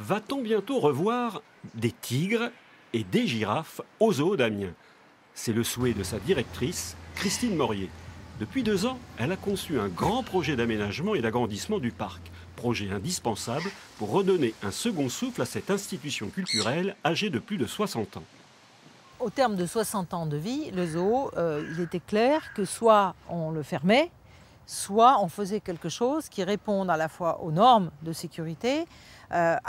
Va-t-on bientôt revoir des tigres et des girafes au zoo d'Amiens? C'est le souhait de sa directrice, Christine Morier. Depuis 2 ans, elle a conçu un grand projet d'aménagement et d'agrandissement du parc. Projet indispensable pour redonner un second souffle à cette institution culturelle âgée de plus de 60 ans. Au terme de 60 ans de vie, le zoo, il était clair que soit on le fermait, soit on faisait quelque chose qui réponde à la fois aux normes de sécurité,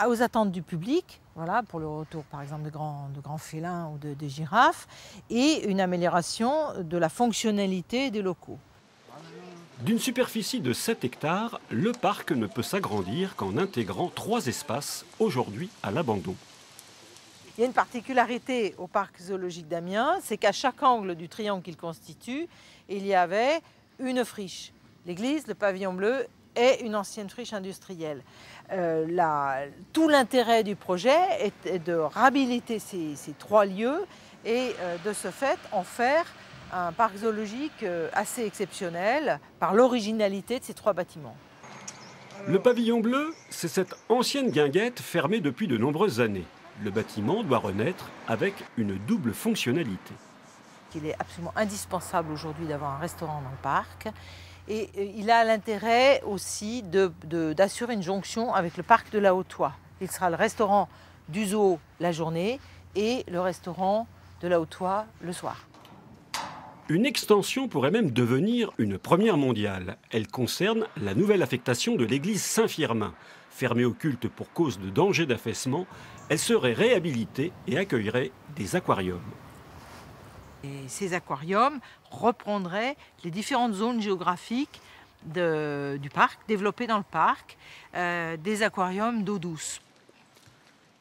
aux attentes du public, voilà, pour le retour par exemple de grands félins ou de girafes, et une amélioration de la fonctionnalité des locaux. D'une superficie de 7 hectares, le parc ne peut s'agrandir qu'en intégrant 3 espaces aujourd'hui à l'abandon. Il y a une particularité au parc zoologique d'Amiens, c'est qu'à chaque angle du triangle qu'il constitue, il y avait une friche. L'église, le pavillon bleu et une ancienne friche industrielle. Tout l'intérêt du projet est de réhabiliter ces 3 lieux et de ce fait en faire un parc zoologique assez exceptionnel par l'originalité de ces 3 bâtiments. Le pavillon bleu, c'est cette ancienne guinguette fermée depuis de nombreuses années. Le bâtiment doit renaître avec une double fonctionnalité. Il est absolument indispensable aujourd'hui d'avoir un restaurant dans le parc. Et il a l'intérêt aussi d'assurer une jonction avec le parc de la Haute-Oie. Il sera le restaurant du zoo la journée et le restaurant de la Haute-Oie le soir. Une extension pourrait même devenir une première mondiale. Elle concerne la nouvelle affectation de l'église Saint-Firmin. Fermée au culte pour cause de danger d'affaissement, elle serait réhabilitée et accueillerait des aquariums. Et ces aquariums reprendraient les différentes zones géographiques du parc, développées dans le parc, des aquariums d'eau douce.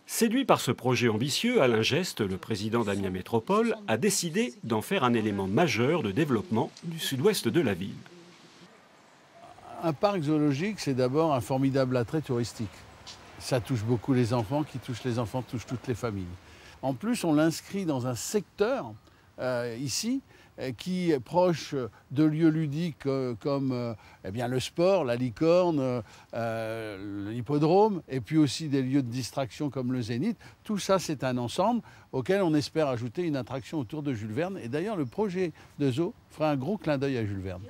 Séduit par ce projet ambitieux, Alain Geste, le président d'Amiens Métropole, a décidé d'en faire un élément majeur de développement du sud-ouest de la ville. Un parc zoologique, c'est d'abord un formidable attrait touristique. Ça touche beaucoup les enfants, qui touchent les enfants, touche toutes les familles. En plus, on l'inscrit dans un secteur ici, qui est proche de lieux ludiques comme eh bien, le sport, la licorne, l'hippodrome, et puis aussi des lieux de distraction comme le Zénith. Tout ça, c'est un ensemble auquel on espère ajouter une attraction autour de Jules Verne. Et d'ailleurs, le projet de zoo fera un gros clin d'œil à Jules Verne.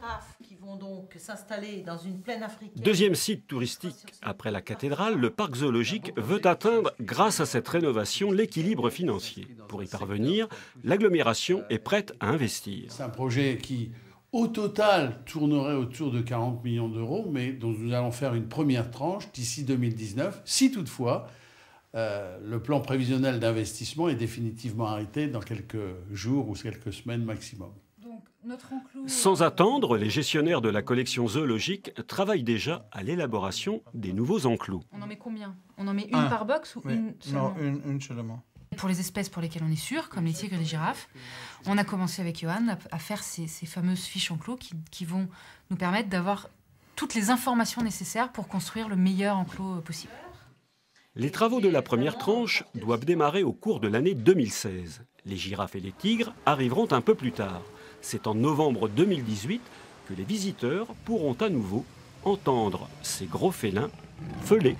Qui vont donc s'installer dans une plaine africaine. Deuxième site touristique après la cathédrale, le parc zoologique veut atteindre, grâce à cette rénovation, l'équilibre financier. Pour y parvenir, l'agglomération est prête à investir. C'est un projet qui, au total, tournerait autour de 40 millions d'euros, mais dont nous allons faire une première tranche d'ici 2019, si toutefois le plan prévisionnel d'investissement est définitivement arrêté dans quelques jours ou quelques semaines maximum. Sans attendre, les gestionnaires de la collection zoologique travaillent déjà à l'élaboration des nouveaux enclos. On en met combien? On en met une par box ou une seulement? Non, une seulement. Pour les espèces pour lesquelles on est sûr, comme les tigres et les girafes, on a commencé avec Johan à faire ces fameuses fiches enclos qui vont nous permettre d'avoir toutes les informations nécessaires pour construire le meilleur enclos possible. Les travaux de la première tranche doivent démarrer au cours de l'année 2016. Les girafes et les tigres arriveront un peu plus tard. C'est en novembre 2018 que les visiteurs pourront à nouveau entendre ces gros félins feuler.